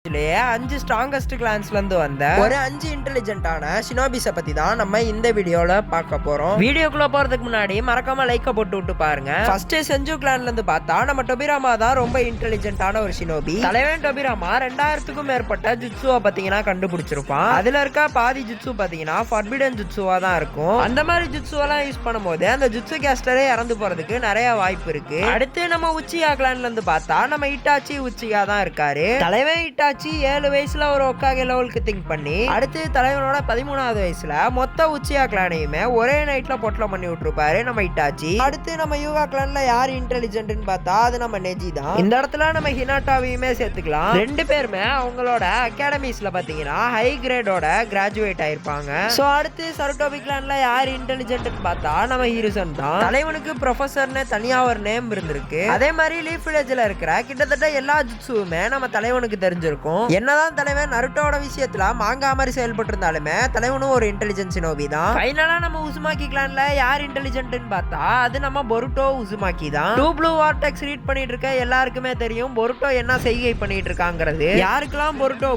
5 strongest கிளான்ஸ்ல இருந்து வந்த ஒரு 5 இன்டெலிஜென்ட்டான ஷினோபிஸ பத்தி தான் நம்ம இந்த வீடியோல பார்க்க போறோம். வீடியோக்குள்ள போறதுக்கு முன்னாடி மறக்காம லைக்க போட்டு விட்டு பாருங்க. ஃபர்ஸ்ட் செஞ்சு கிளான்ல இருந்து பார்த்தா நம்ம டொபிராமா தான் ரொம்ப இன்டெலிஜென்ட்டான ஒரு ஷினோபி. தலைவன் டொபிராமா 2000க்கும் மேற்பட்ட ஜுட்சுவ பாத்தீங்கன்னா கண்டுபிடிச்சிருப்பான். அதுல இருக்க பாதி ஜுட்சு பாத்தீங்கன்னா ஃபர்பிடன் ஜுட்சுவா தான் இருக்கும். அந்த மாதிரி ஜுட்சுவெல்லாம் யூஸ் பண்ணும்போது அந்த ஜுட்சு கேஸ்டரே இறந்து போறதுக்கு நிறைய வாய்ப்பு இருக்கு. அடுத்து நம்ம உச்சியா கிளான்ல இருந்து பார்த்தா நம்ம இட்டாச்சி உச்சியா தான் இருக்காரு. தலைவன் இட்டாச்சி 7 வயசுல ஒரு ஒக்காகே லெவலுக்கு திங்க் பண்ணி அடுத்து தலைவனோட 13வது வயசுல மொத்த உச்சியா கிளானையுமே ஒரே நைட்ல பொட்டலம் பண்ணி விட்டுருப்பாரு நம்ம இட்டாச்சி. அடுத்து நம்ம யூகா கிளான்ல யார் இன்டெலிஜென்ட்னு பார்த்தா அது நம்ம நெஜி தான். இந்த இடத்துல நம்ம ஹினாட்டாவையுமே சேர்த்துக்கலாம். ரெண்டு பேருமே அவங்களோட அகாடமிஸ்ல பாத்தீங்கன்னா ஹை கிரேடோட கிராஜுவேட் ஆயிருப்பாங்க. சோ அடுத்து சருட்டோபி கிளான்ல யார் இன்டெலிஜென்ட்னு பார்த்தா நம்ம ஹீரோசன் தான். தலைவனுக்கு ப்ரொஃபசர்னு தனியா ஒரு நேம் இருந்திருக்கு. அதே மாதிரி லீஃப் வில்லேஜ்ல இருக்கிற கிட்டத்தட்ட எல்லா ஜுட்சுவுமே நம்ம தலைவனுக்கு தெரிஞ்சிருக்கும். என்னதான் தலைவன் நருட்டோட விஷயத்துல மாங்கா மாதிரி செயல்பட்டு இருந்தாலுமே தலைவனும் ஒரு இன்டெலிஜென்ஸ் ஷினோபி தான். ஃபைனலா நம்ம உசுமாக்கி கிளான்ல யார் இன்டெலிஜென்ட்னு பார்த்தா அது நம்ம பொருட்டோ உசுமாக்கி தான். டூ ப்ளூ வார்டெக்ஸ் ரீட் பண்ணிட்டு இருக்க எல்லாருக்குமே தெரியும் பொருட்டோ என்ன செய்கை பண்ணிட்டு இருக்காங்கிறது. யாருக்கெல்லாம் பொருட்டோ